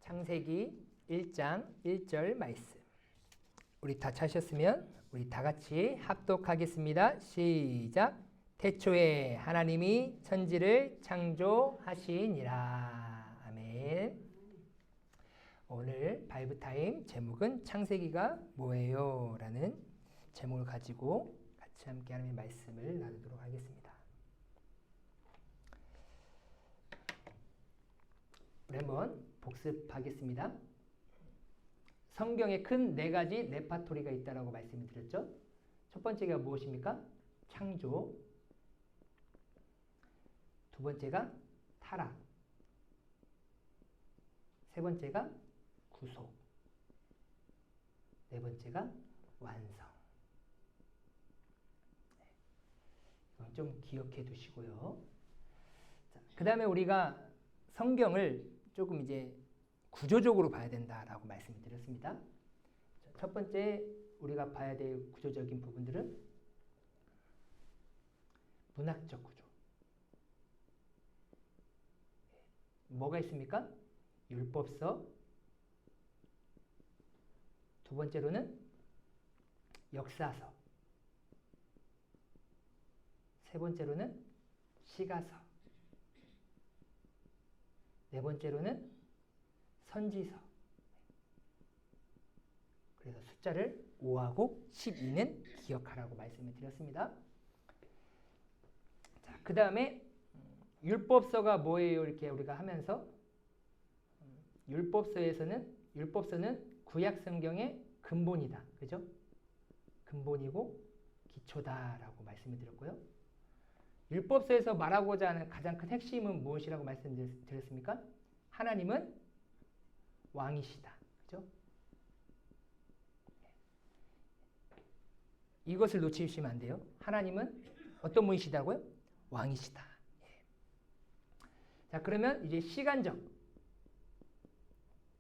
창세기 1장 1절 말씀. 우리 다 찾으셨으면 우리 다 같이 합독하겠습니다. 시작. 태초에 하나님이 천지를 창조하시니라. 아멘. 오늘 바이브타임 제목은 창세기가 뭐예요? 라는 제목을 가지고 같이 함께 하나님의 말씀을 나누도록 하겠습니다. 우리 한번 복습하겠습니다. 성경에 큰 네 가지 레파토리가 있다고 말씀을 드렸죠. 첫 번째가 무엇입니까? 창조. 두 번째가 타락. 세 번째가 구속. 네 번째가 완성. 이건 좀 기억해 두시고요. 그 다음에 우리가 성경을 조금 이제 구조적으로 봐야 된다라고 말씀을 드렸습니다. 첫 번째 우리가 봐야 될 구조적인 부분들은 문학적 구조. 뭐가 있습니까? 율법서. 두 번째로는 역사서. 세 번째로는 시가서. 네 번째로는 선지서. 그래서 숫자를 5하고 12는 기억하라고 말씀을 드렸습니다. 자, 그 다음에 율법서가 뭐예요? 이렇게 우리가 하면서 율법서는 구약 성경의 근본이다. 그죠? 근본이고 기초다라고 말씀을 드렸고요. 율법서에서 말하고자 하는 가장 큰 핵심은 무엇이라고 말씀드렸습니까? 하나님은 왕이시다. 그죠? 이것을 놓치시면 안 돼요. 하나님은 어떤 분이시다고요? 왕이시다. 자, 그러면 이제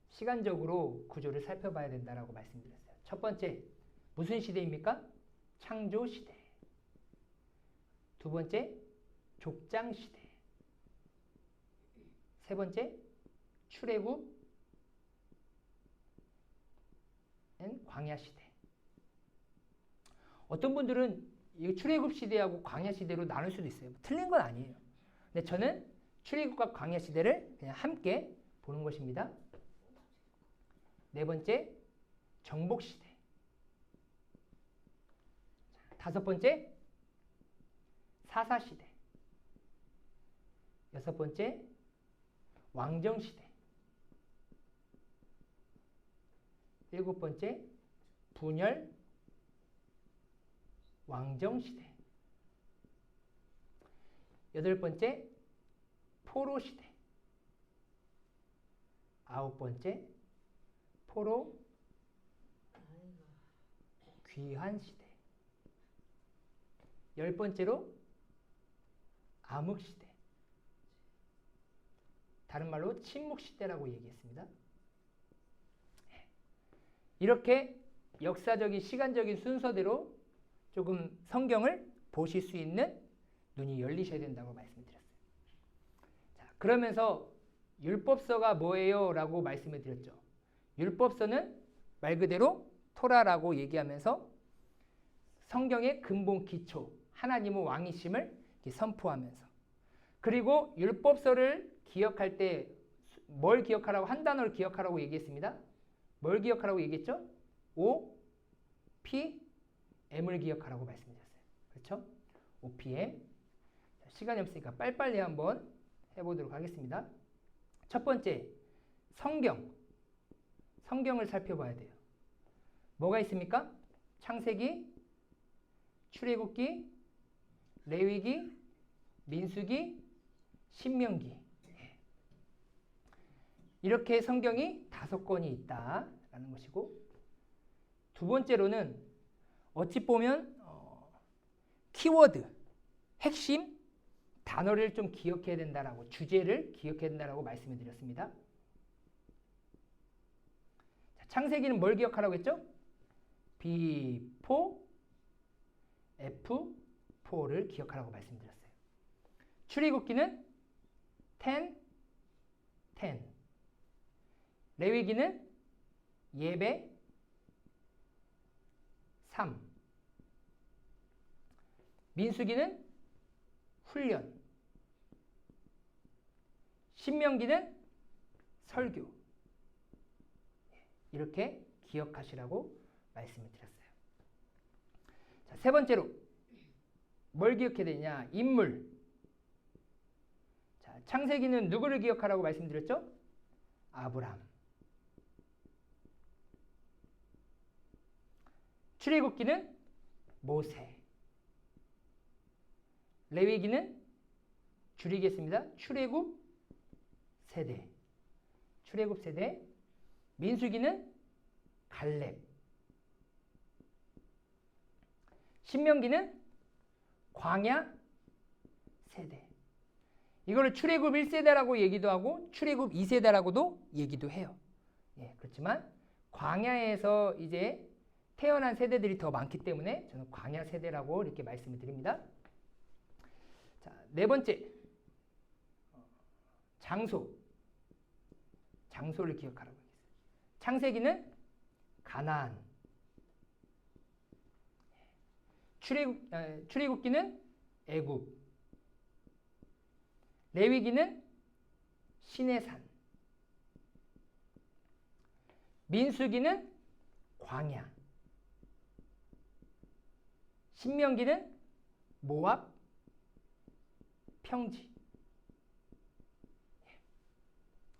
시간적으로 구조를 살펴봐야 된다라고 말씀드렸어요. 첫 번째, 무슨 시대입니까? 창조 시대. 두 번째, 족장 시대. 세 번째, 출애굽 광야 시대. 어떤 분들은 이 출애굽 시대하고 광야 시대로 나눌 수도 있어요. 틀린 건 아니에요. 근데 저는 출애굽과 광야 시대를 그냥 함께 보는 것입니다. 네 번째, 정복 시대. 다섯 번째, 사사 시대. 여섯 번째, 왕정 시대. 일곱 번째, 분열 왕정 시대. 여덟 번째, 포로 시대. 아홉 번째, 포로 귀환 시대. 열 번째로 암흑 시대. 다른 말로 침묵 시대라고 얘기했습니다. 이렇게 역사적인 시간적인 순서대로 조금 성경을 보실 수 있는 눈이 열리셔야 된다고 말씀드렸어요. 자, 그러면서 율법서가 뭐예요? 라고 말씀을 드렸죠. 율법서는 말 그대로 토라라고 얘기하면서 성경의 근본 기초, 하나님의 왕이심을 선포하면서, 그리고 율법서를 기억할 때 뭘 기억하라고, 한 단어를 기억하라고 얘기했습니다. 뭘 기억하라고 얘기했죠? O, P, M을 기억하라고 말씀드렸어요. 그렇죠? O, P, M. 시간이 없으니까 빨리빨리 한번 해보도록 하겠습니다. 첫 번째, 성경을 살펴봐야 돼요. 뭐가 있습니까? 창세기, 출애굽기, 레위기, 민수기, 신명기. 이렇게 성경이 5권이 있다라는 것이고, 두 번째로는 어찌 보면 키워드, 핵심 단어를 좀 기억해야 된다라고, 주제를 기억해야 된다라고 말씀을 드렸습니다. 자, 창세기는 뭘 기억하라고 했죠? B4, F4를 기억하라고 말씀드렸어요. 출애굽기는 10, 10. 레위기는 예배 3. 민수기는 훈련. 신명기는 설교. 이렇게 기억하시라고 말씀을 드렸어요. 자, 세 번째로 뭘 기억해야 되냐? 인물. 자, 창세기는 누구를 기억하라고 말씀드렸죠? 아브람. 출애굽기는 모세. 레위기는 줄이겠습니다. 출애굽 세대. 출애굽 세대. 민수기는 갈렙. 신명기는 광야 세대. 이거를 출애굽 1세대라고 얘기도 하고 출애굽 2세대라고도 얘기도 해요. 예, 그렇지만 광야에서 이제 태어난 세대들이 더 많기 때문에 저는 광야 세대라고 이렇게 말씀을 드립니다. 자, 네 번째. 장소. 장소를 기억하라고 했어요. 창세기는 가나안. 출애굽기는 애굽. 레위기는 시내산. 민수기는 광야. 신명기는 모압 평지.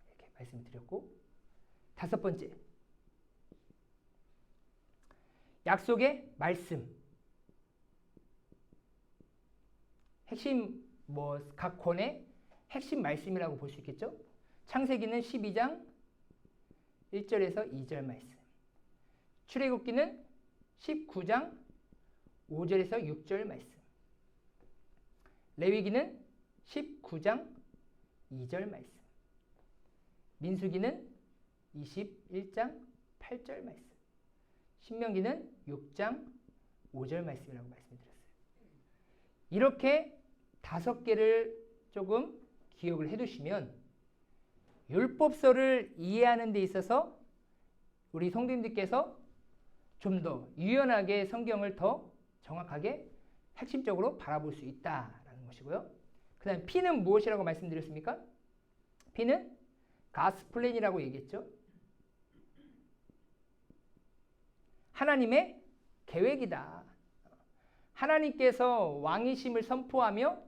이렇게 말씀드렸고, 다섯 번째. 약속의 말씀. 핵심 각 권의 핵심 말씀이라고 볼 수 있겠죠? 창세기는 12장 1절에서 2절 말씀. 출애굽기는 19장 5절에서 6절 말씀. 레위기는 19장 2절 말씀. 민수기는 21장 8절 말씀. 신명기는 6장 5절 말씀이라고 말씀드렸어요. 이렇게 5개를 조금 기억을 해두시면 율법서를 이해하는 데 있어서 우리 성도님들께서 좀 더 유연하게 성경을 더 정확하게 핵심적으로 바라볼 수 있다라는 것이고요. 그 다음에 P는 무엇이라고 말씀드렸습니까? P는 가스플랜이라고 얘기했죠. 하나님의 계획이다. 하나님께서 왕이심을 선포하며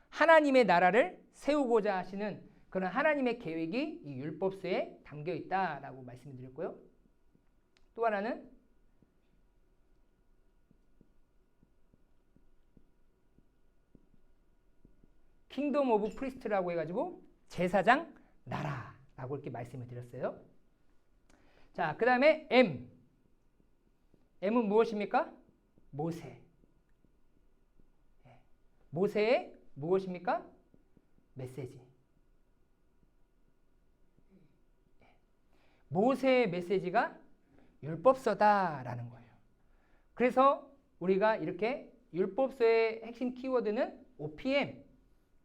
하나님의 나라를 세우고자 하시는 그런 하나님의 계획이 이 율법서에 담겨 있다라고 말씀드렸고요. 또 하나는 킹덤 오브 프리스트라고 해가지고 제사장 나라라고 이렇게 말씀을 드렸어요. 자, 그 다음에 M. M은 무엇입니까? 모세. 모세의 무엇입니까? 메시지. 모세의 메시지가 율법서다라는 거예요. 그래서 우리가 이렇게 율법서의 핵심 키워드는 OPM.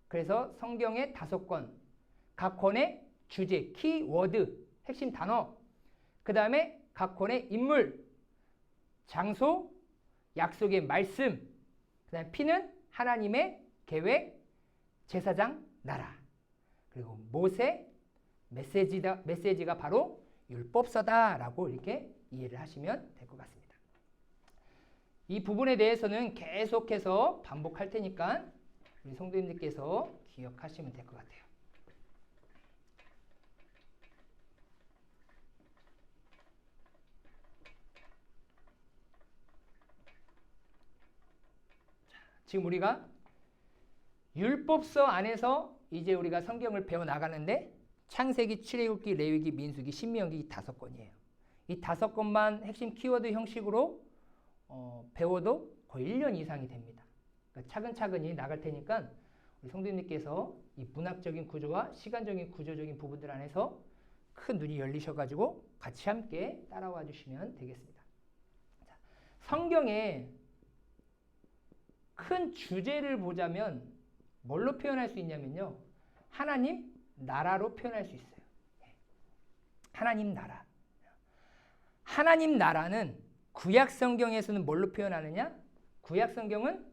그래서 성경의 5권, 각 권의 주제, 키워드, 핵심 단어, 그 다음에 각 권의 인물, 장소, 약속의 말씀, 그 다음에 P는 하나님의 계획, 제사장 나라, 그리고 모세 메시지가 바로 율법서다라고 이렇게 이해를 하시면 될 것 같습니다. 이 부분에 대해서는 계속해서 반복할 테니까 우리 성도님들께서 기억하시면 될 것 같아요. 지금 우리가 율법서 안에서 이제 우리가 성경을 배워 나가는데 창세기, 출애굽기, 레위기, 민수기, 신명기 5권이에요. 이 5권만 핵심 키워드 형식으로 배워도 거의 1년 이상이 됩니다. 그러니까 차근차근히 나갈 테니까 우리 성도님께서 이 문학적인 구조와 시간적인 구조적인 부분들 안에서 큰 눈이 열리셔가지고 같이 함께 따라와 주시면 되겠습니다. 자, 성경에 큰 주제를 보자면 뭘로 표현할 수 있냐면요. 하나님 나라로 표현할 수 있어요. 하나님 나라. 하나님 나라는 구약 성경에서는 뭘로 표현하느냐? 구약은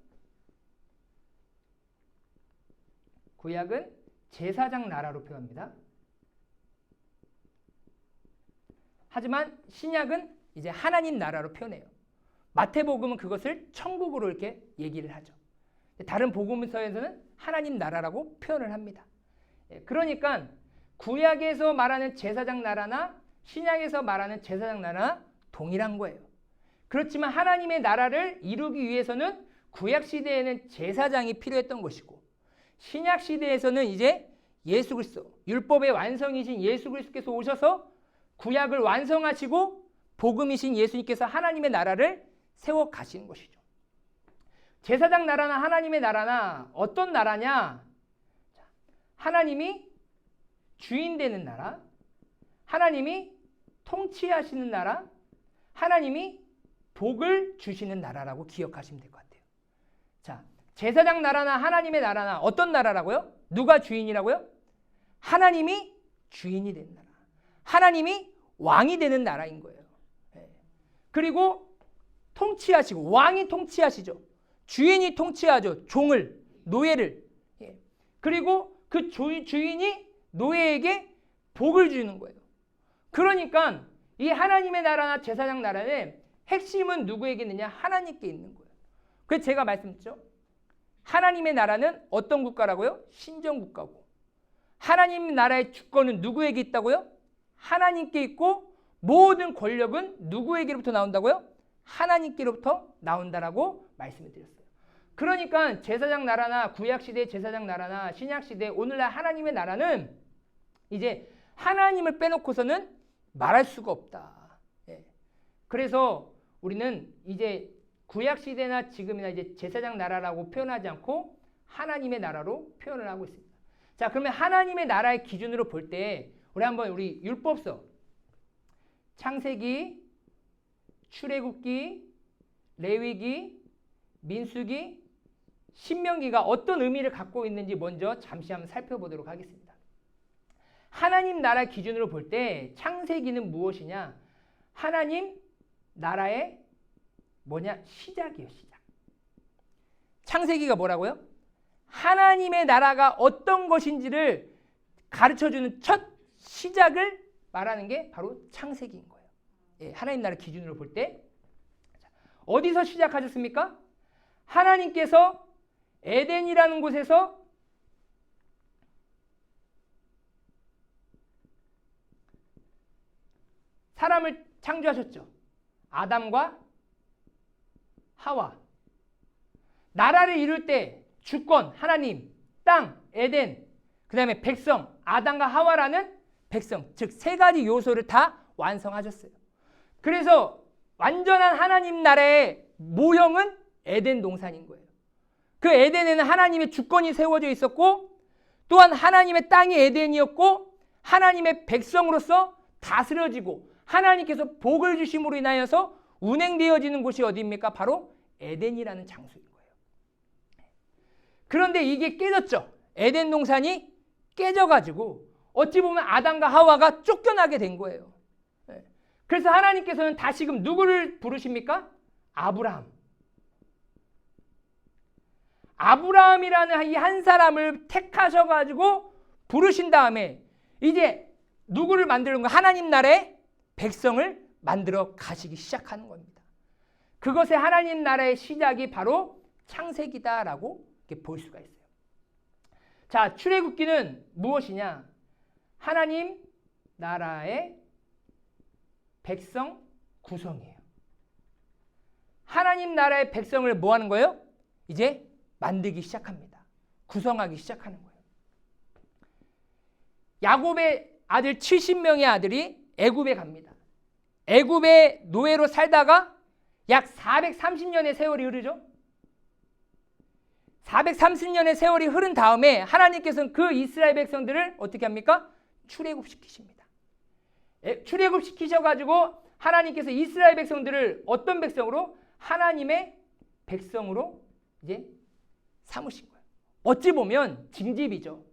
제사장 나라로 표현합니다. 하지만 신약은 이제 하나님 나라로 표현해요. 마태복음은 그것을 천국으로 이렇게 얘기를 하죠. 다른 복음서에서는 하나님 나라라고 표현을 합니다. 그러니까 구약에서 말하는 제사장 나라나 신약에서 말하는 제사장 나라나 동일한 거예요. 그렇지만 하나님의 나라를 이루기 위해서는 구약 시대에는 제사장이 필요했던 것이고, 신약 시대에서는 이제 예수 그리스도, 율법의 완성이신 예수 그리스도께서 오셔서 구약을 완성하시고 복음이신 예수님께서 하나님의 나라를 세워 가시는 것이죠. 제사장 나라나 하나님의 나라나 어떤 나라냐? 하나님이 주인 되는 나라, 하나님이 통치하시는 나라, 하나님이 복을 주시는 나라라고 기억하시면 될 것 같아요. 자, 제사장 나라나 하나님의 나라나 어떤 나라라고요? 누가 주인이라고요? 하나님이 주인이 되는 나라, 하나님이 왕이 되는 나라인 거예요. 그리고 통치하시고, 왕이 통치하시죠. 주인이 통치하죠. 종을, 노예를. 그리고 그 주인이 노예에게 복을 주는 거예요. 그러니까 이 하나님의 나라나 제사장 나라는 핵심은 누구에게 있느냐? 하나님께 있는 거예요. 그래서 제가 말씀드렸죠. 하나님의 나라는 어떤 국가라고요? 신정국가고, 하나님 나라의 주권은 누구에게 있다고요? 하나님께 있고, 모든 권력은 누구에게로부터 나온다고요? 하나님께로부터 나온다라고 말씀을 드렸어요. 그러니까 제사장 나라나 구약시대의 제사장 나라나 신약시대 오늘날 하나님의 나라는 이제 하나님을 빼놓고서는 말할 수가 없다. 그래서 우리는 이제 구약시대나 지금이나 이제 제사장 나라라고 표현하지 않고 하나님의 나라로 표현을 하고 있습니다. 자, 그러면 하나님의 나라의 기준으로 볼 때 우리 율법서, 창세기, 출애굽기, 레위기, 민수기, 신명기가 어떤 의미를 갖고 있는지 먼저 잠시 한번 살펴보도록 하겠습니다. 하나님 나라 기준으로 볼 때 창세기는 무엇이냐? 하나님 나라의 시작이에요, 시작. 창세기가 뭐라고요? 하나님의 나라가 어떤 것인지를 가르쳐주는 첫 시작을 말하는 게 바로 창세기인 거예요. 하나님 나라 기준으로 볼 때 어디서 시작하셨습니까? 하나님께서 에덴이라는 곳에서 사람을 창조하셨죠. 아담과 하와. 나라를 이룰 때 주권, 하나님, 땅, 에덴, 그 다음에 백성, 아담과 하와라는 백성, 즉 세 가지 요소를 다 완성하셨어요. 그래서 완전한 하나님 나라의 모형은 에덴 동산인 거예요. 그 에덴에는 하나님의 주권이 세워져 있었고, 또한 하나님의 땅이 에덴이었고, 하나님의 백성으로서 다스려지고 하나님께서 복을 주심으로 인하여서 운행되어지는 곳이 어디입니까? 바로 에덴이라는 장소인 거예요. 그런데 이게 깨졌죠. 에덴 동산이 깨져가지고 어찌 보면 아담과 하와가 쫓겨나게 된 거예요. 그래서 하나님께서는 다시금 누구를 부르십니까? 아브라함이라는 이 한 사람을 택하셔가지고 부르신 다음에 이제 누구를 만드는 거예요? 하나님 나라의 백성을 만들어 가시기 시작하는 겁니다. 그것의 하나님 나라의 시작이 바로 창세기다라고 이렇게 볼 수가 있어요. 자, 출애굽기는 무엇이냐? 하나님 나라의 백성 구성이에요. 하나님 나라의 백성을 뭐 하는 거예요? 이제 만들기 시작합니다. 구성하기 시작하는 거예요. 야곱의 아들 70명의 아들이 애굽에 갑니다. 애굽의 노예로 살다가 약 430년의 세월이 흐르죠. 430년의 세월이 흐른 다음에 하나님께서는 그 이스라엘 백성들을 어떻게 합니까? 출애굽시키십니다. 출애굽시키셔가지고 하나님께서 이스라엘 백성들을 어떤 백성으로? 하나님의 백성으로 이제 삼으신 거예요. 어찌 보면 징집이죠.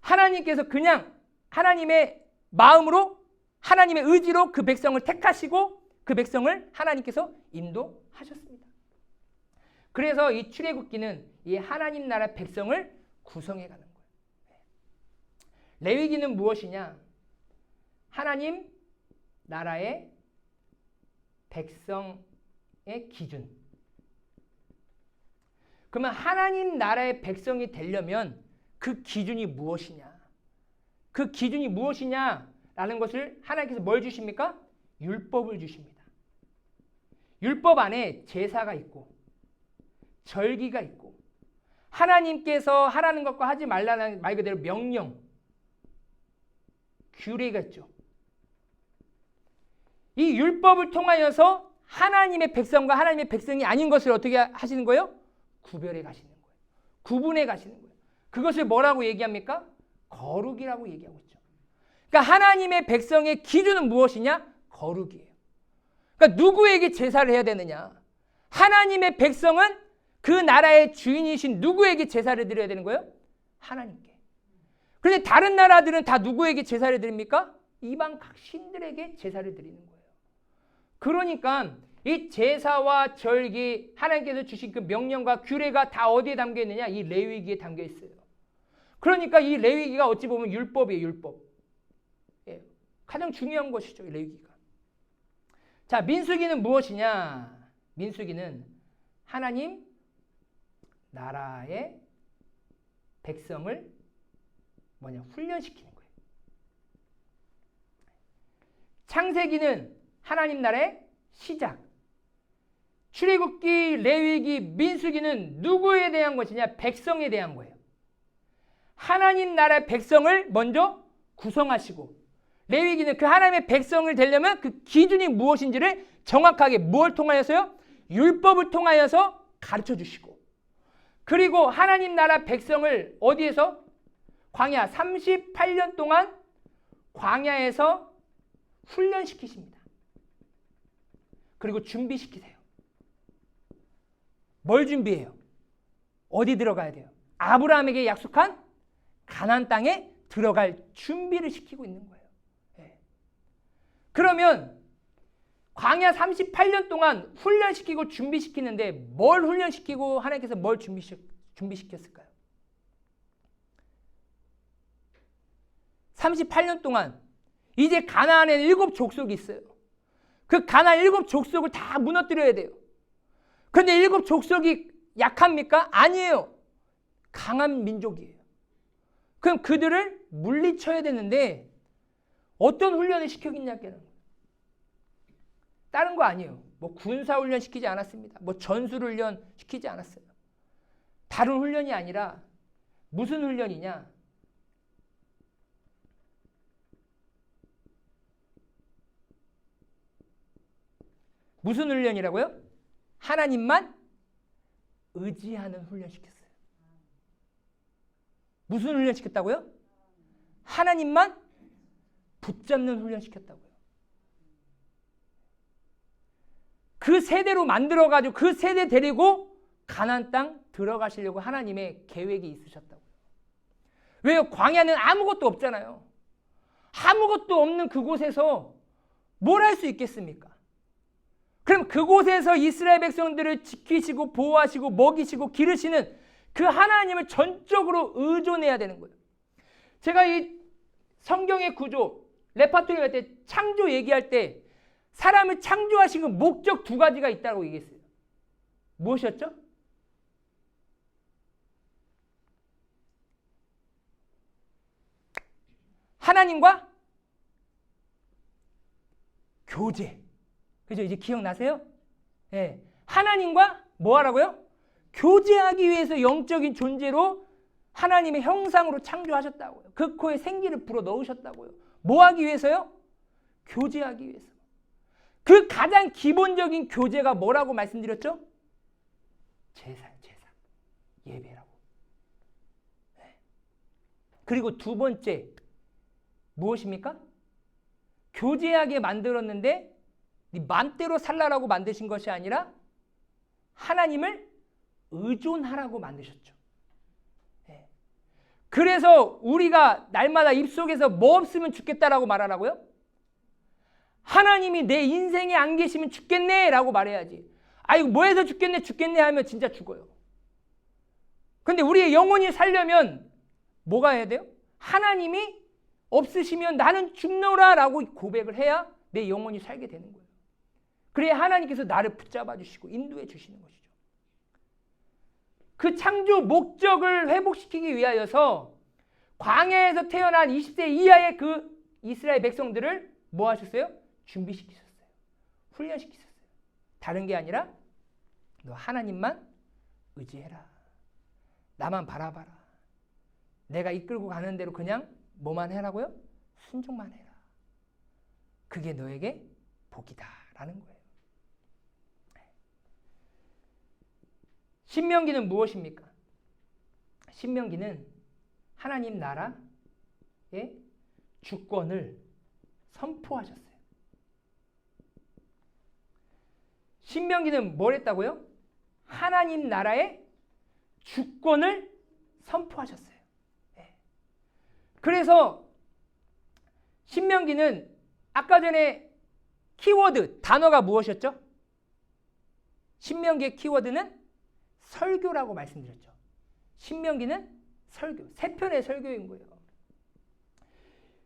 하나님께서 그냥 하나님의 마음으로 하나님의 의지로 그 백성을 택하시고 그 백성을 하나님께서 인도하셨습니다. 그래서 이 출애굽기는 이 하나님 나라 백성을 구성해 가는 거예요. 레위기는 무엇이냐? 하나님 나라의 백성의 기준. 그러면 하나님 나라의 백성이 되려면 그 기준이 무엇이냐? 그 기준이 무엇이냐라는 것을 하나님께서 뭘 주십니까? 율법을 주십니다. 율법 안에 제사가 있고 절기가 있고 하나님께서 하라는 것과 하지 말라는 말 그대로 명령, 규례가 있죠. 이 율법을 통하여서 하나님의 백성과 하나님의 백성이 아닌 것을 어떻게 하시는 거예요? 구별해 가시는 거예요. 구분해 가시는 거예요. 그것을 뭐라고 얘기합니까? 거룩이라고 얘기하고 있죠. 그러니까 하나님의 백성의 기준은 무엇이냐? 거룩이에요. 그러니까 누구에게 제사를 해야 되느냐? 하나님의 백성은 그 나라의 주인이신 누구에게 제사를 드려야 되는 거예요? 하나님께. 그런데 다른 나라들은 다 누구에게 제사를 드립니까? 이방 각 신들에게 제사를 드리는 거예요. 그러니까 이 제사와 절기, 하나님께서 주신 그 명령과 규례가 다 어디에 담겨 있느냐? 이 레위기에 담겨 있어요. 그러니까 이 레위기가 어찌 보면 율법이에요, 율법. 예, 가장 중요한 것이죠, 이 레위기가. 자, 민수기는 무엇이냐? 민수기는 하나님 나라의 백성을 훈련시키는 거예요. 창세기는 하나님 나라의 시작. 출애굽기, 레위기, 민수기는 누구에 대한 것이냐? 백성에 대한 거예요. 하나님 나라의 백성을 먼저 구성하시고, 레위기는 그 하나님의 백성을 되려면 그 기준이 무엇인지를 정확하게 뭘 통하여서요? 율법을 통하여서 가르쳐 주시고, 그리고 하나님 나라 백성을 어디에서? 광야 38년 동안 광야에서 훈련시키십니다. 그리고 준비시키세요. 뭘 준비해요? 어디 들어가야 돼요? 아브라함에게 약속한 가나안 땅에 들어갈 준비를 시키고 있는 거예요. 네. 그러면 광야 38년 동안 훈련시키고 준비시키는데 뭘 훈련시키고 하나님께서 뭘 준비시켰을까요? 38년 동안 이제 가나안에 7 족속이 있어요. 그 가나안 7 족속을 다 무너뜨려야 돼요. 그런데 7 족속이 약합니까? 아니에요. 강한 민족이에요. 그럼 그들을 물리쳐야 되는데 어떤 훈련을 시켰냐는 다른 거 아니에요. 군사훈련 시키지 않았습니다. 전술훈련 시키지 않았어요. 다른 훈련이 아니라 무슨 훈련이냐? 무슨 훈련이라고요? 하나님만 의지하는 훈련 시켰어요. 무슨 훈련 시켰다고요? 하나님만 붙잡는 훈련 시켰다고요. 그 세대로 만들어가지고 그 세대 데리고 가나안 땅 들어가시려고 하나님의 계획이 있으셨다고요. 왜요? 광야는 아무것도 없잖아요. 아무것도 없는 그곳에서 뭘 할 수 있겠습니까? 그럼 그곳에서 이스라엘 백성들을 지키시고 보호하시고 먹이시고 기르시는 그 하나님을 전적으로 의존해야 되는 거예요. 제가 이 성경의 구조, 레파토리 할 때 창조 얘기할 때 사람을 창조하신 그 목적 2가지가 있다고 얘기했어요. 무엇이었죠? 하나님과 교제. 그죠? 이제 기억나세요? 네. 하나님과 뭐 하라고요? 교제하기 위해서 영적인 존재로 하나님의 형상으로 창조하셨다고요. 그 코에 생기를 불어 넣으셨다고요. 뭐 하기 위해서요? 교제하기 위해서. 그 가장 기본적인 교제가 뭐라고 말씀드렸죠? 제사. 예배라고. 네. 그리고 2번째 무엇입니까? 교제하게 만들었는데 네 맘대로 살라라고 만드신 것이 아니라 하나님을 의존하라고 만드셨죠. 네. 그래서 우리가 날마다 입속에서 뭐 없으면 죽겠다라고 말하라고요? 하나님이 내 인생에 안 계시면 죽겠네 라고 말해야지. 아이고 뭐해서 죽겠네 하면 진짜 죽어요. 근데 우리의 영혼이 살려면 뭐가 해야 돼요? 하나님이 없으시면 나는 죽노라 라고 고백을 해야 내 영혼이 살게 되는 거예요. 그래야 하나님께서 나를 붙잡아 주시고 인도해 주시는 것이죠. 그 창조 목적을 회복시키기 위하여서 광야에서 태어난 20세 이하의 그 이스라엘 백성들을 뭐 하셨어요? 준비시키셨어요. 훈련시키셨어요. 다른 게 아니라 너 하나님만 의지해라. 나만 바라봐라. 내가 이끌고 가는 대로 그냥 뭐만 해라고요? 순종만 해라. 그게 너에게 복이다 라는 거예요. 신명기는 무엇입니까? 신명기는 하나님 나라의 주권을 선포하셨어요. 신명기는 뭘 했다고요? 하나님 나라의 주권을 선포하셨어요. 그래서 신명기는 아까 전에 키워드, 단어가 무엇이었죠? 신명기의 키워드는 설교라고 말씀드렸죠. 신명기는 설교, 세 편의 설교인 거예요.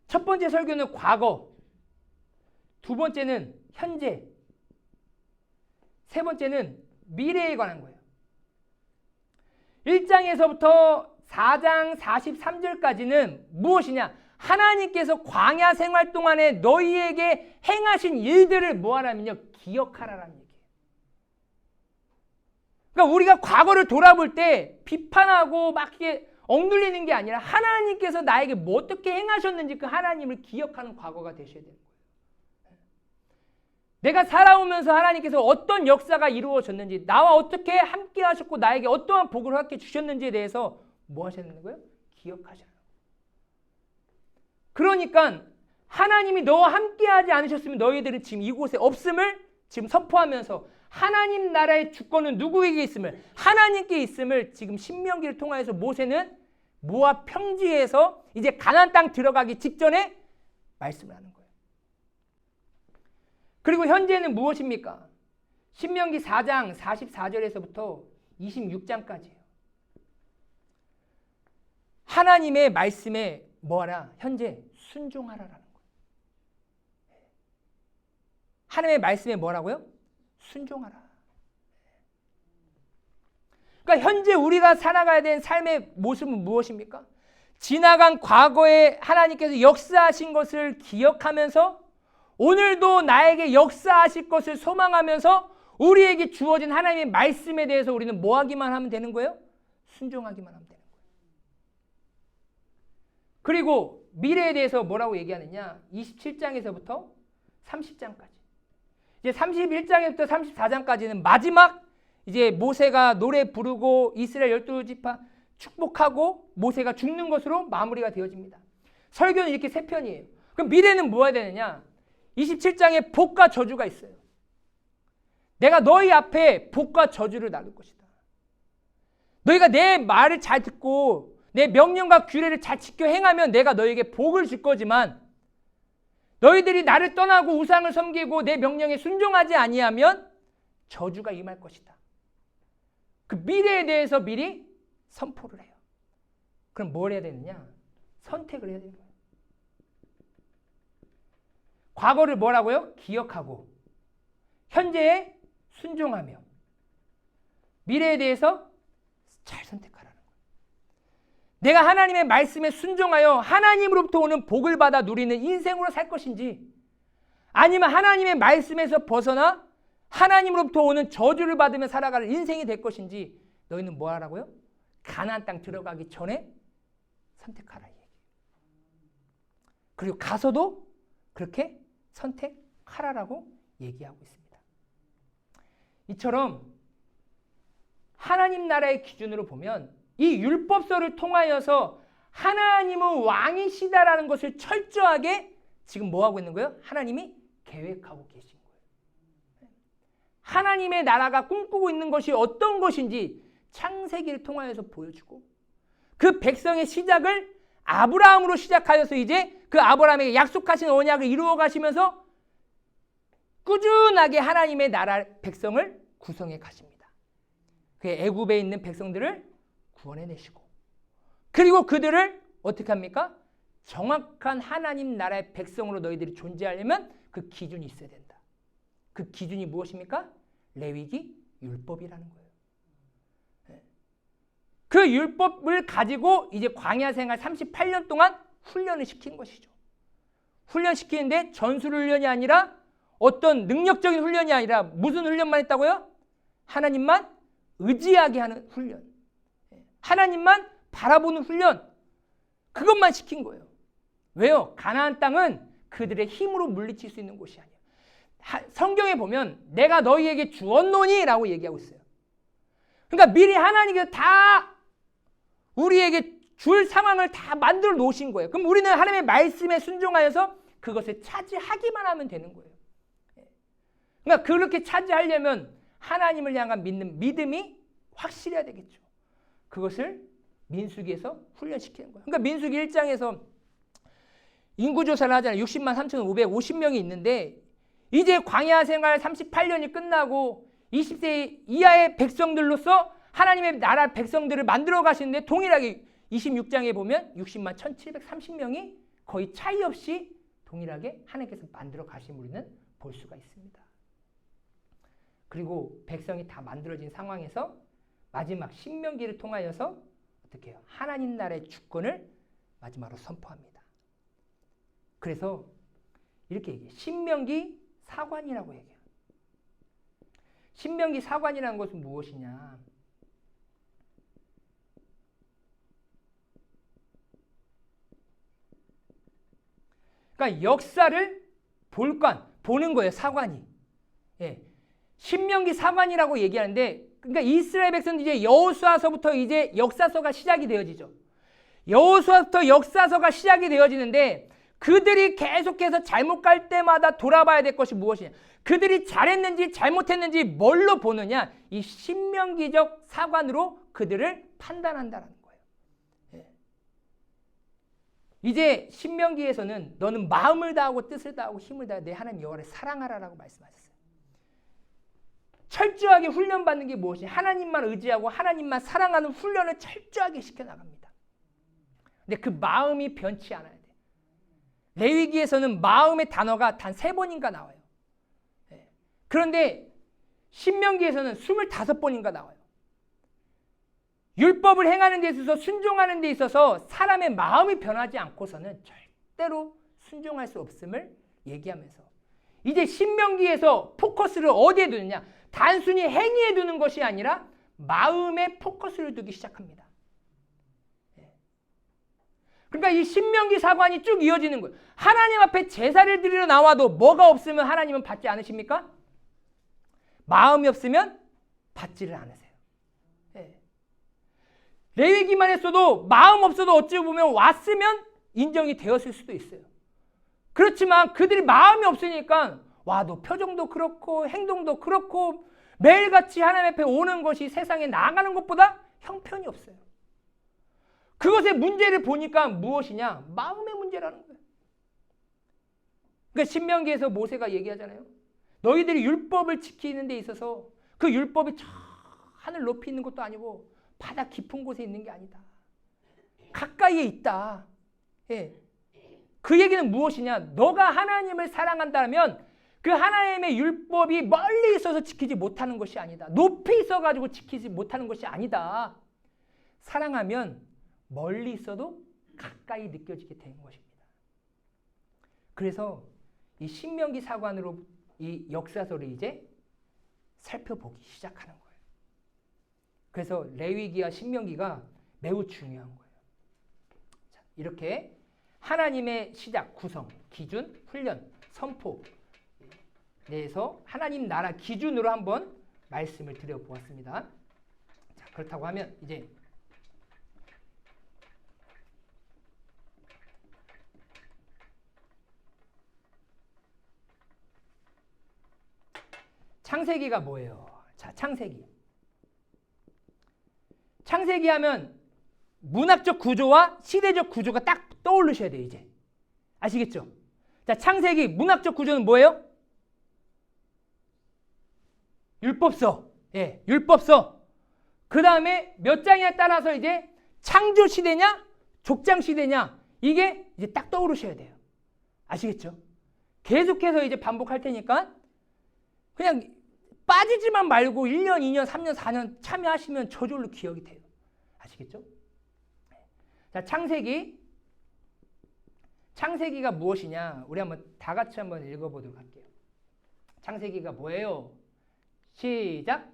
첫 번째 설교는 과거, 두 번째는 현재, 세 번째는 미래에 관한 거예요. 1장에서부터 4장 43절까지는 무엇이냐? 하나님께서 광야 생활 동안에 너희에게 행하신 일들을 뭐하라면요? 기억하라라는 얘기예요. 그러니까 우리가 과거를 돌아볼 때 비판하고 막 이렇게 억눌리는 게 아니라 하나님께서 나에게 뭐 어떻게 행하셨는지 그 하나님을 기억하는 과거가 되셔야 되는 거예요. 내가 살아오면서 하나님께서 어떤 역사가 이루어졌는지, 나와 어떻게 함께 하셨고 나에게 어떠한 복을 함께 주셨는지에 대해서 뭐 하셔야 되는 거예요? 기억하셔야 돼요. 그러니까 하나님이 너와 함께 하지 않으셨으면 너희들은 지금 이곳에 없음을 지금 선포하면서 하나님 나라의 주권은 누구에게 있음을, 하나님께 있음을 지금 신명기를 통하여서 모세는 모압 평지에서 이제 가나안 땅 들어가기 직전에 말씀을 하는 거예요. 그리고 현재는 무엇입니까? 신명기 4장 44절에서부터 26장까지예요. 하나님의 말씀에 뭐하라? 현재 순종하라라는 거예요. 하나님의 말씀에 뭐라고요? 순종하라. 그러니까 현재 우리가 살아가야 되는 삶의 모습은 무엇입니까? 지나간 과거에 하나님께서 역사하신 것을 기억하면서 오늘도 나에게 역사하실 것을 소망하면서 우리에게 주어진 하나님의 말씀에 대해서 우리는 뭐 하기만 하면 되는 거예요? 순종하기만 하면 되는 거예요. 그리고 미래에 대해서 뭐라고 얘기하느냐? 27장에서부터 30장까지. 이제 31장에부터 34장까지는 마지막 이제 모세가 노래 부르고 이스라엘 12지파 축복하고 모세가 죽는 것으로 마무리가 되어집니다. 설교는 이렇게 세 편이에요. 그럼 미래는 뭐 해야 되느냐? 27장에 복과 저주가 있어요. 내가 너희 앞에 복과 저주를 나눌 것이다. 너희가 내 말을 잘 듣고 내 명령과 규례를 잘 지켜 행하면 내가 너희에게 복을 줄 거지만 너희들이 나를 떠나고 우상을 섬기고 내 명령에 순종하지 아니하면 저주가 임할 것이다. 그 미래에 대해서 미리 선포를 해요. 그럼 뭘 해야 되느냐? 선택을 해야 되는 거예요. 과거를 뭐라고요? 기억하고 현재에 순종하며 미래에 대해서 잘 선택하라는 거예요. 내가 하나님의 말씀에 순종하여 하나님으로부터 오는 복을 받아 누리는 인생으로 살 것인지 아니면 하나님의 말씀에서 벗어나 하나님으로부터 오는 저주를 받으며 살아가는 인생이 될 것인지 너희는 뭐 하라고요? 가나안 땅 들어가기 전에 선택하라. 그리고 가서도 그렇게 선택하라라고 얘기하고 있습니다. 이처럼 하나님 나라의 기준으로 보면 이 율법서를 통하여서 하나님은 왕이시다라는 것을 철저하게 지금 뭐 하고 있는 거예요? 하나님이 계획하고 계신 거예요. 하나님의 나라가 꿈꾸고 있는 것이 어떤 것인지 창세기를 통하여서 보여주고 그 백성의 시작을 아브라함으로 시작하여서 이제 그 아브라함에게 약속하신 언약을 이루어 가시면서 꾸준하게 하나님의 나라 백성을 구성해 가십니다. 그 애굽에 있는 백성들을 구원해내시고, 그리고 그들을 어떻게 합니까? 정확한 하나님 나라의 백성으로 너희들이 존재하려면 그 기준이 있어야 된다. 그 기준이 무엇입니까? 레위기 율법이라는 거예요. 그 율법을 가지고 이제 광야 생활 38년 동안 훈련을 시킨 것이죠. 훈련시키는데 전술 훈련이 아니라 어떤 능력적인 훈련이 아니라 무슨 훈련만 했다고요? 하나님만 의지하게 하는 훈련. 하나님만 바라보는 훈련. 그것만 시킨 거예요. 왜요? 가나안 땅은 그들의 힘으로 물리칠 수 있는 곳이 아니에요. 성경에 보면 내가 너희에게 주었노니 라고 얘기하고 있어요. 그러니까 미리 하나님께서 다 우리에게 줄 상황을 다 만들어 놓으신 거예요. 그럼 우리는 하나님의 말씀에 순종하여서 그것을 차지하기만 하면 되는 거예요. 그러니까 그렇게 차지하려면 하나님을 향한 믿음이 확실해야 되겠죠. 그것을 민수기에서 훈련시키는 거예요. 그러니까 민수기 1장에서 인구조사를 하잖아요. 60만 3,550명이 있는데 이제 광야 생활 38년이 끝나고 20세 이하의 백성들로서 하나님의 나라 백성들을 만들어 가시는데 동일하게 26장에 보면 60만 1,730명이 거의 차이 없이 동일하게 하나님께서 만들어 가신 우리는 볼 수가 있습니다. 그리고 백성이 다 만들어진 상황에서 마지막 신명기를 통하여서 어떻게 해요? 하나님 나라의 주권을 마지막으로 선포합니다. 그래서 이렇게 얘기해요. 신명기 사관이라고 얘기해요. 신명기 사관이라는 것은 무엇이냐? 그러니까 역사를 보는 거예요. 사관이. 예. 신명기 사관이라고 얘기하는데, 그러니까 이스라엘 백성은 이제 여호수아서부터 이제 역사서가 시작이 되어지죠. 여호수아부터 역사서가 시작이 되어지는데 그들이 계속해서 잘못 갈 때마다 돌아봐야 될 것이 무엇이냐? 그들이 잘했는지 잘못했는지 뭘로 보느냐? 이 신명기적 사관으로 그들을 판단한다는 거예요. 예. 이제 신명기에서는 너는 마음을 다하고 뜻을 다하고 힘을 다해 내 하나님 여호와를 사랑하라라고 말씀하셨어요. 철저하게 훈련받는 게 무엇이냐? 하나님만 의지하고 하나님만 사랑하는 훈련을 철저하게 시켜나갑니다. 근데 그 마음이 변치 않아야 돼요. 레위기에서는 마음의 단어가 단 3번인가 나와요. 그런데 신명기에서는 25번인가 나와요. 율법을 행하는 데 있어서 순종하는 데 있어서 사람의 마음이 변하지 않고서는 절대로 순종할 수 없음을 얘기하면서 이제 신명기에서 포커스를 어디에 두느냐? 단순히 행위에 두는 것이 아니라 마음에 포커스를 두기 시작합니다. 그러니까 이 신명기 사관이 쭉 이어지는 거예요. 하나님 앞에 제사를 드리러 나와도 뭐가 없으면 하나님은 받지 않으십니까? 마음이 없으면 받지를 않으세요. 레위기만 했어도 마음 없어도 어찌 보면 왔으면 인정이 되었을 수도 있어요. 그렇지만 그들이 마음이 없으니까 와, 너 표정도 그렇고 행동도 그렇고 매일같이 하나님 앞에 오는 것이 세상에 나아가는 것보다 형편이 없어요. 그것의 문제를 보니까 무엇이냐? 마음의 문제라는 거예요. 그러니까 신명기에서 모세가 얘기하잖아요. 너희들이 율법을 지키는 데 있어서 그 율법이 저 하늘 높이 있는 것도 아니고 바다 깊은 곳에 있는 게 아니다. 가까이에 있다. 예. 그 얘기는 무엇이냐? 너가 하나님을 사랑한다면 그 하나님의 율법이 멀리 있어서 지키지 못하는 것이 아니다. 높이 있어가지고 지키지 못하는 것이 아니다. 사랑하면 멀리 있어도 가까이 느껴지게 되는 것입니다. 그래서 이 신명기 사관으로 이 역사서를 이제 살펴보기 시작하는 거예요. 그래서 레위기와 신명기가 매우 중요한 거예요. 자, 이렇게 하나님의 시작, 구성, 기준, 훈련, 선포 내에서 하나님 나라 기준으로 한번 말씀을 드려보았습니다. 자, 그렇다고 하면 이제 창세기가 뭐예요? 자, 창세기 하면 문학적 구조와 시대적 구조가 딱 떠오르셔야 돼요. 이제 아시겠죠? 자, 창세기 문학적 구조는 뭐예요? 율법서. 예, 율법서. 그 다음에 몇 장에 따라서 이제 창조 시대냐, 족장 시대냐, 이게 이제 딱 떠오르셔야 돼요. 아시겠죠? 계속해서 이제 반복할 테니까 그냥 빠지지만 말고 1년, 2년, 3년, 4년 참여하시면 저절로 기억이 돼요. 아시겠죠? 자, 창세기. 창세기가 무엇이냐? 우리 한번 다 같이 한번 읽어보도록 할게요. 창세기가 뭐예요? 시작.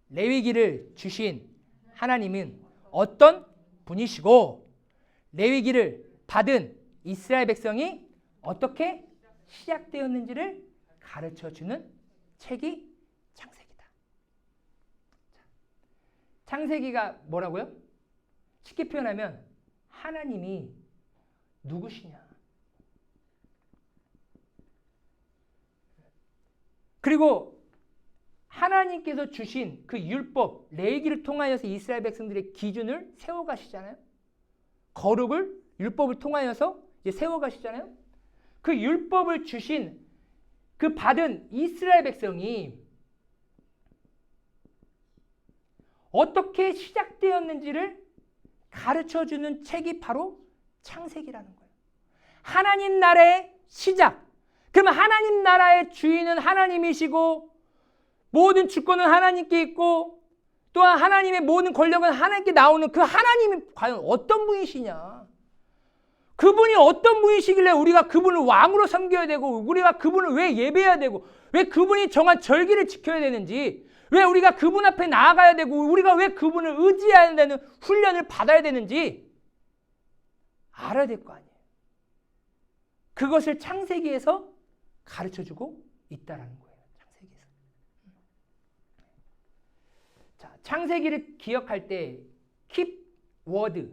레위기를 주신 하나님은 어떤 분이시고 레위기를 받은 이스라엘 백성이 어떻게 시작되었는지를 가르쳐주는 책이 창세기다. 창세기가 뭐라고요? 쉽게 표현하면 하나님이 누구시냐. 그리고 하나님께서 주신 그 율법, 레위기를 통하여서 이스라엘 백성들의 기준을 세워가시잖아요. 거룩을, 율법을 통하여서 이제 세워가시잖아요. 그 율법을 주신 그 받은 이스라엘 백성이 어떻게 시작되었는지를 가르쳐주는 책이 바로 창세기라는 거예요. 하나님 나라의 시작. 그러면 하나님 나라의 주인은 하나님이시고 모든 주권은 하나님께 있고 또한 하나님의 모든 권력은 하나님께 나오는 그 하나님이 과연 어떤 분이시냐. 그분이 어떤 분이시길래 우리가 그분을 왕으로 섬겨야 되고 우리가 그분을 왜 예배해야 되고 왜 그분이 정한 절기를 지켜야 되는지 왜 우리가 그분 앞에 나아가야 되고 우리가 왜 그분을 의지해야 되는 훈련을 받아야 되는지 알아야 될 거 아니에요. 그것을 창세기에서 가르쳐주고 있다라는 거예요. 창세기에서. 자, 창세기를 기억할 때 keep word,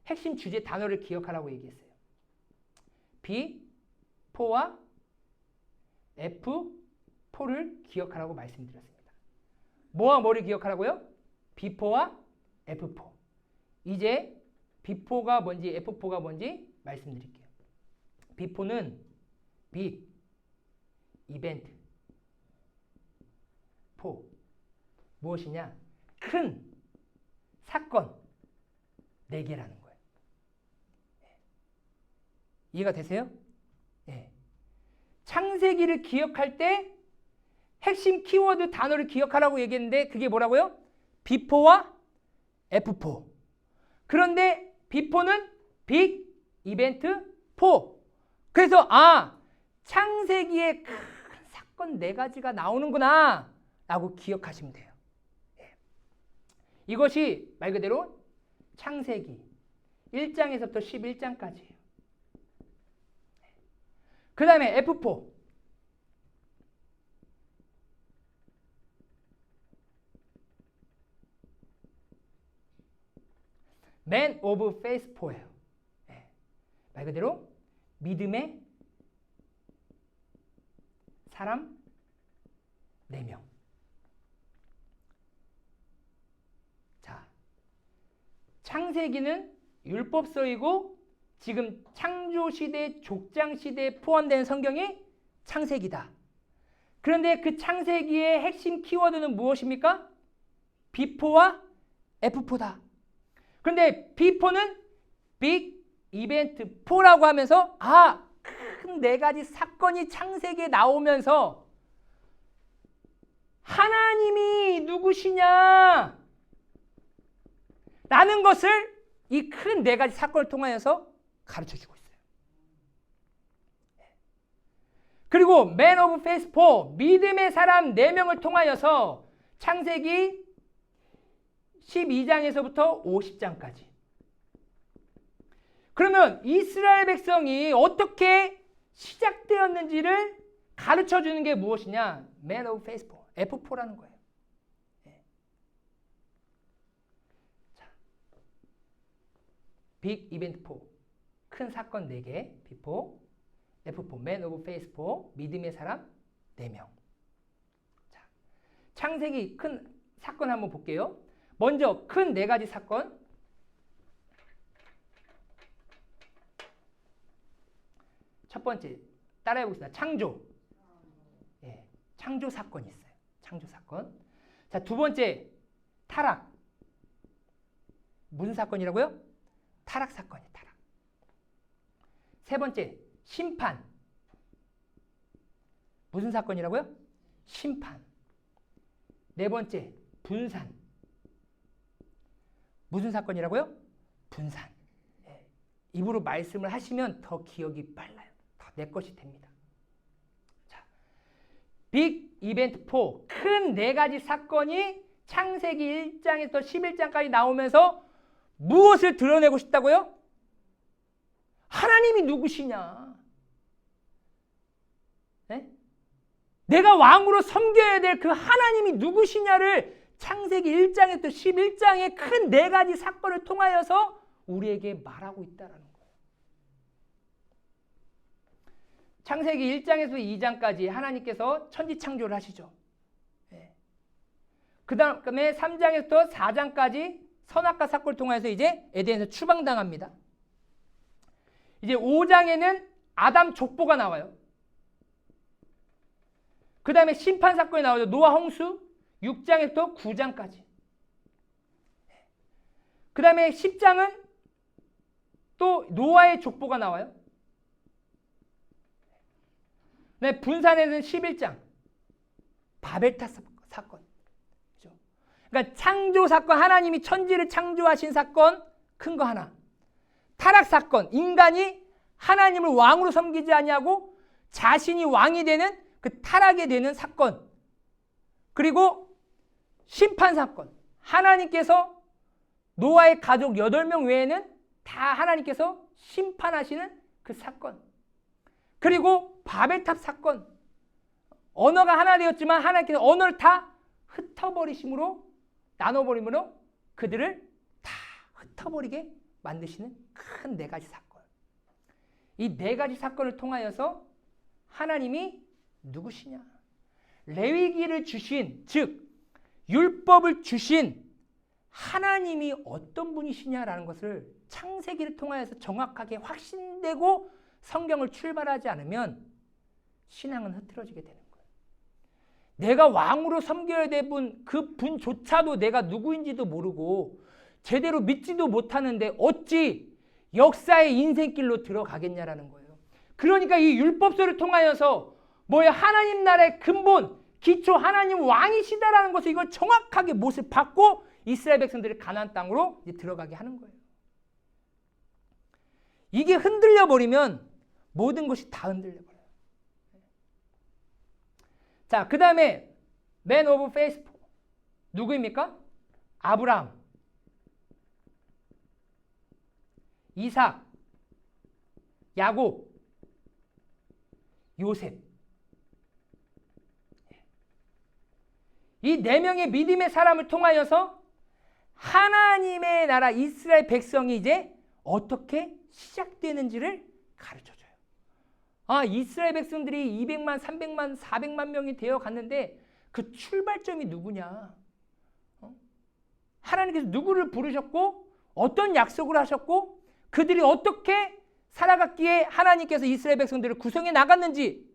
핵심 주제 단어를 기억하라고 얘기했어요. B, 포와 F, 포를 기억하라고 말씀드렸습니다. 뭐와 뭐를 기억하라고요? B4와 F4. 이제 B4가 뭔지 F4가 뭔지 말씀드릴게요. B4는 빅, 이벤트, 포. 무엇이냐? 큰 사건 4개라는 거예요. 이해가 되세요? 네. 창세기를 기억할 때 핵심 키워드 단어를 기억하라고 얘기했는데 그게 뭐라고요? B4와 F4. 그런데 B4는 빅, 이벤트, 포. 그래서 창세기에 큰 사건 4가지가 나오는구나 라고 기억하시면 돼요. 이것이 말 그대로 창세기 1장에서부터 11장까지예요. 그 다음에 F4. Man of Faith 4예요. 말 그대로 믿음의 사람 4명. 자, 창세기는 율법서이고 지금 창조시대, 족장시대에 포함된 성경이 창세기다. 그런데 그 창세기의 핵심 키워드는 무엇입니까? B4와 F4다. 그런데 B4는 빅, 이벤트, 포라고 하면서 큰 4가지 사건이 창세기에 나오면서 하나님이 누구시냐 라는 것을 이 큰 4가지 사건을 통하여서 가르쳐주고 있어요. 그리고 Man of Faith 4, 믿음의 사람 4명을 통하여서 창세기 12장에서부터 50장까지. 그러면 이스라엘 백성이 어떻게 시작되었는지를 가르쳐주는 게 무엇이냐? Man of Faith 4, F4라는 거예요. 빅 이벤트 4, 큰 사건 4개, B4, F4, Man of Faith 4, 믿음의 사람 4명. 자, 창세기 큰 사건 한번 볼게요. 먼저 큰 4가지 사건. 첫 번째, 따라해 보겠습니다. 창조. 창조 사건이 있어요. 창조 사건. 자, 두 번째, 타락. 무슨 사건이라고요? 타락 사건이에요. 타락. 세 번째, 심판. 무슨 사건이라고요? 심판. 네 번째, 분산. 무슨 사건이라고요? 분산. 예. 입으로 말씀을 하시면 더 기억이 빨라요. 더 내 것이 됩니다. 자, 빅 이벤트 4, 큰 네 가지 사건이 창세기 1장에서 11장까지 나오면서 무엇을 드러내고 싶다고요? 하나님이 누구시냐? 네? 내가 왕으로 섬겨야 될 그 하나님이 누구시냐를 창세기 1장에서 11장의 큰 네 가지 사건을 통하여서 우리에게 말하고 있다는 거예요. 창세기 1장에서 2장까지 하나님께서 천지 창조를 하시죠. 네. 그 다음에 3장에서 4장까지 선악과 사건을 통해서 이제 에덴에서 추방당합니다. 이제 5장에는 아담 족보가 나와요. 그 다음에 심판 사건이 나오죠. 노아 홍수 6장에서 9장까지. 그 다음에 10장은 또 노아의 족보가 나와요. 네, 분산에는 11장 바벨탑 사건. 그렇죠? 그러니까 창조 사건, 하나님이 천지를 창조하신 사건 큰 거 하나. 타락 사건, 인간이 하나님을 왕으로 섬기지 아니하고 자신이 왕이 되는 그 타락이 되는 사건. 그리고 심판 사건. 하나님께서 노아의 가족 8명 외에는 다 하나님께서 심판하시는 그 사건. 그리고 바벨탑 사건. 언어가 하나 되었지만 하나님께서 언어를 다 흩어버리심으로, 나눠버림으로 그들을 다 흩어버리게 만드시는 큰 네 가지 사건. 이 네 가지 사건을 통하여서 하나님이 누구시냐? 레위기를 주신, 즉 율법을 주신 하나님이 어떤 분이시냐라는 것을 창세기를 통하여서 정확하게 확신되고 성경을 출발하지 않으면 신앙은 흐트러지게 되는 거예요. 내가 왕으로 섬겨야 될 분, 그 분조차도 내가 누구인지도 모르고 제대로 믿지도 못하는데 어찌 역사의 인생길로 들어가겠냐라는 거예요. 그러니까 이 율법서를 통하여서 뭐야, 하나님 나라의 근본, 기초, 하나님 왕이시다라는 것을 이걸 정확하게 못을 받고 이스라엘 백성들이 가나안 땅으로 이제 들어가게 하는 거예요. 이게 흔들려 버리면 모든 것이 다 흔들려 버려요. 자, 그 다음에 맨 오브 페이스 누구입니까? 아브라함, 이삭, 야곱, 요셉. 이 네 명의 믿음의 사람을 통하여서 하나님의 나라 이스라엘 백성이 이제 어떻게 시작되는지를 가르쳐줘요. 아, 이스라엘 백성들이 200만, 300만, 400만 명이 되어 갔는데 그 출발점이 누구냐? 하나님께서 누구를 부르셨고 어떤 약속을 하셨고 그들이 어떻게 살아갔기에 하나님께서 이스라엘 백성들을 구성해 나갔는지,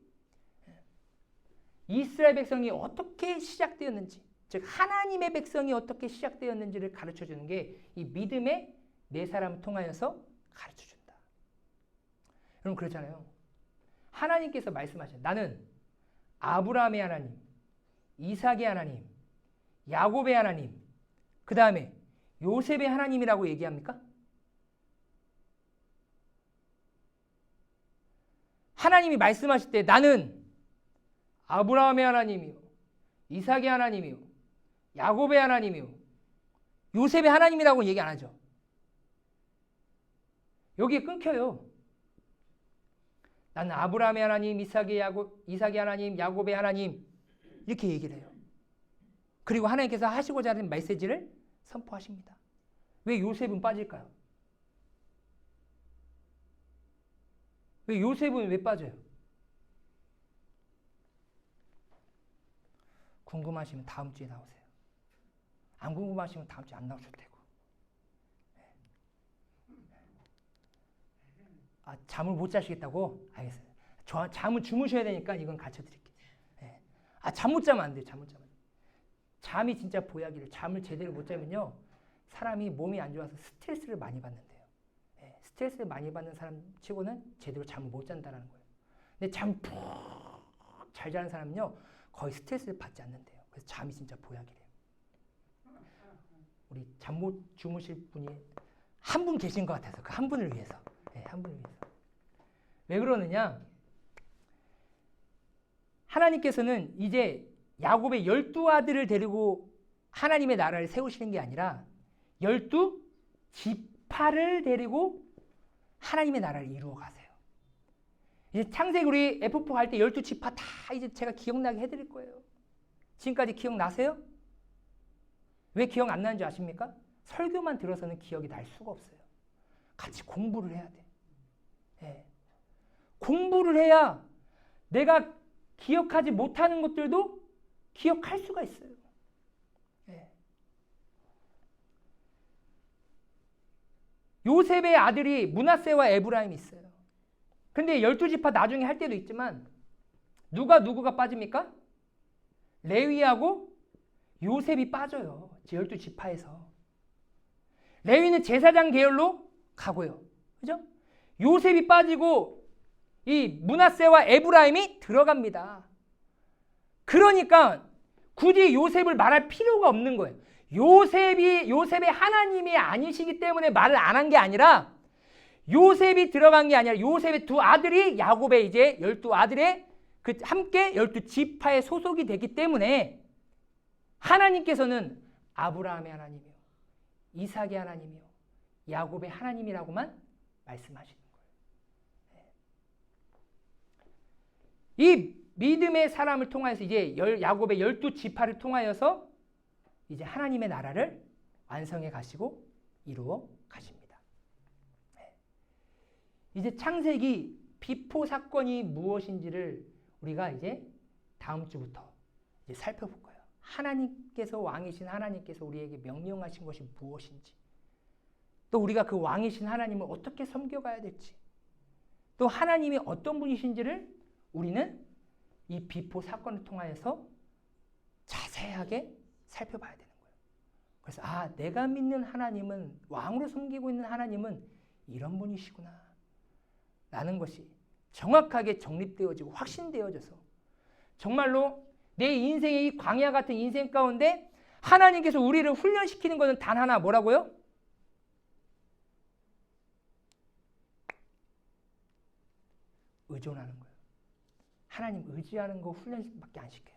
이스라엘 백성이 어떻게 시작되었는지, 즉 하나님의 백성이 어떻게 시작되었는지를 가르쳐주는 게 이 믿음의 네 사람을 통하여서 가르쳐준다. 여러분 그렇잖아요. 하나님께서 말씀하셔요. 나는 아브라함의 하나님, 이삭의 하나님, 야곱의 하나님, 그 다음에 요셉의 하나님이라고 얘기합니까? 하나님이 말씀하실 때 나는 아브라함의 하나님이요, 이삭의 하나님이요, 야곱의 하나님이요, 요셉의 하나님이라고 얘기 안 하죠. 여기에 끊겨요. 나는 아브라함의 하나님, 이삭의 하나님, 야곱의 하나님 이렇게 얘기를 해요. 그리고 하나님께서 하시고자 하는 메시지를 선포하십니다. 왜 요셉은 빠질까요? 왜 요셉은 왜 빠져요? 궁금하시면 다음 주에 나오세요. 안 궁금하시면 다음 주에 안 나오셔도 되고. 아, 잠을 못 자시겠다고? 알겠어요. 잠을 주무셔야 되니까 이건 가르쳐 드릴게요. 아, 잠 못 자면 안 돼요. 잠 못 자면. 잠이 진짜 보약이래요. 잠을 제대로 못 자면요. 사람이 몸이 안 좋아서 스트레스를 많이 받는데요. 예, 스트레스를 많이 받는 사람 치고는 제대로 잠을 못 잔다는 거예요. 근데 잠 푹 잘 자는 사람은요. 거의 스트레스를 받지 않는데요. 그래서 잠이 진짜 보약이래요. 우리 잠 못 주무실 분이 한 분 계신 것 같아서 그 한 분을 위해서. 예, 한 분을 위해서. 왜 그러느냐? 하나님께서는 이제 야곱의 12아들을 데리고 하나님의 나라를 세우시는 게 아니라 12지파를 데리고 하나님의 나라를 이루어 가세요. 이제 창세기 우리 F4 할 때 12지파 다 이제 제가 기억나게 해드릴 거예요. 지금까지 기억나세요? 왜 기억 안 나는 줄 아십니까? 설교만 들어서는 기억이 날 수가 없어요. 같이 공부를 해야 돼. 예. 공부를 해야 내가 기억하지 못하는 것들도 기억할 수가 있어요. 예. 요셉의 아들이 므낫세와 에브라임이 있어요. 근데 12지파 나중에 할 때도 있지만 누구가 빠집니까? 레위하고 요셉이 빠져요. 12지파에서. 레위는 제사장 계열로 가고요. 그죠? 요셉이 빠지고 이 므낫세와 에브라임이 들어갑니다. 그러니까 굳이 요셉을 말할 필요가 없는 거예요. 요셉의 하나님이 아니시기 때문에 말을 안 한 게 아니라 요셉이 들어간 게 아니라 요셉의 두 아들이 야곱의 이제 12아들의 그 함께 12지파에 소속이 됐기 때문에 하나님께서는 아브라함의 하나님이요, 이삭의 하나님이요, 야곱의 하나님이라고만 말씀하시는 거예요. 이 믿음의 사람을 통하여서 이제 야곱의 12지파를 통하여서 이제 하나님의 나라를 완성해 가시고 이루어 가십니다. 이제 창세기 비포 사건이 무엇인지를 우리가 이제 다음 주부터 이제 살펴볼 거예요. 하나님께서 왕이신 하나님께서 우리에게 명령하신 것이 무엇인지, 또 우리가 그 왕이신 하나님을 어떻게 섬겨가야 될지, 또 하나님이 어떤 분이신지를 우리는 이 비포 사건을 통하여서 자세하게 살펴봐야 되는 거예요. 그래서 내가 믿는 하나님은, 왕으로 섬기고 있는 하나님은 이런 분이시구나 라는 것이 정확하게 정립되어지고 확신되어져서 정말로 내 인생의 이 광야 같은 인생 가운데 하나님께서 우리를 훈련시키는 것은 단 하나, 뭐라고요? 의존하는 거예요. 하나님 의지하는 거 훈련밖에 안 시켜요.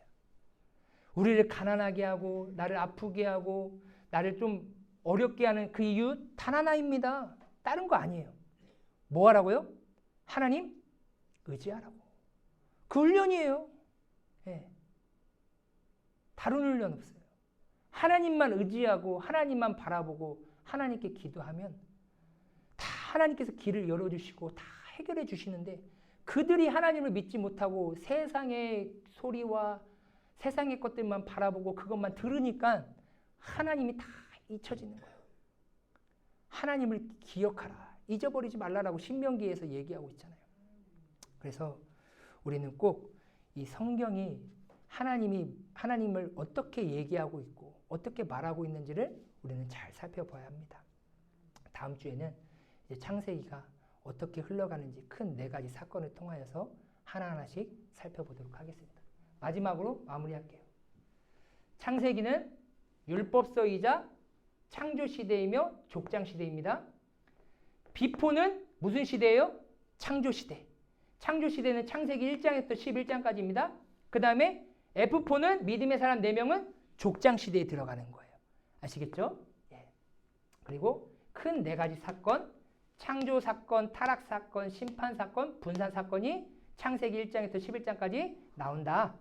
우리를 가난하게 하고 나를 아프게 하고 나를 좀 어렵게 하는 그 이유 단 하나입니다. 다른 거 아니에요. 뭐 하라고요? 하나님 의지하라고. 그 훈련이에요. 예. 다른 훈련 없어요. 하나님만 의지하고 하나님만 바라보고 하나님께 기도하면 다 하나님께서 길을 열어주시고 다 해결해 주시는데, 그들이 하나님을 믿지 못하고 세상의 소리와 세상의 것들만 바라보고 그것만 들으니까 하나님이 다 잊혀지는 거예요. 하나님을 기억하라, 잊어버리지 말라라고 신명기에서 얘기하고 있잖아요. 그래서 우리는 꼭 이 성경이 하나님을 어떻게 얘기하고 있고 어떻게 말하고 있는지를 우리는 잘 살펴봐야 합니다. 다음 주에는 이제 창세기가 어떻게 흘러가는지 큰 4가지 사건을 통하여서 하나하나씩 살펴보도록 하겠습니다. 마지막으로 마무리할게요. 창세기는 율법서이자 창조시대이며 족장시대입니다. 비포는 무슨 시대예요? 창조시대. 창조시대는 창세기 1장에서 11장까지입니다. 그 다음에 F4는 믿음의 사람 4명은 족장시대에 들어가는 거예요. 아시겠죠? 예. 그리고 큰 4가지 사건, 창조사건, 타락사건, 심판사건, 분산사건이 창세기 1장에서 11장까지 나온다.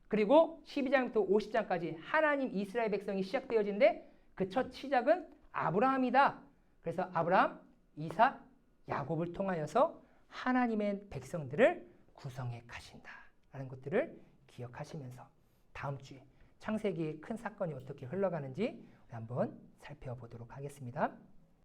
그리고 12장부터 50장까지 하나님 이스라엘 백성이 시작되어진데 그 첫 시작은 아브라함이다. 그래서 아브라함, 이삭, 야곱을 통하여서 하나님의 백성들을 구성해 가신다라는 것들을 기억하시면서 다음 주에 창세기의 큰 사건이 어떻게 흘러가는지 한번 살펴보도록 하겠습니다.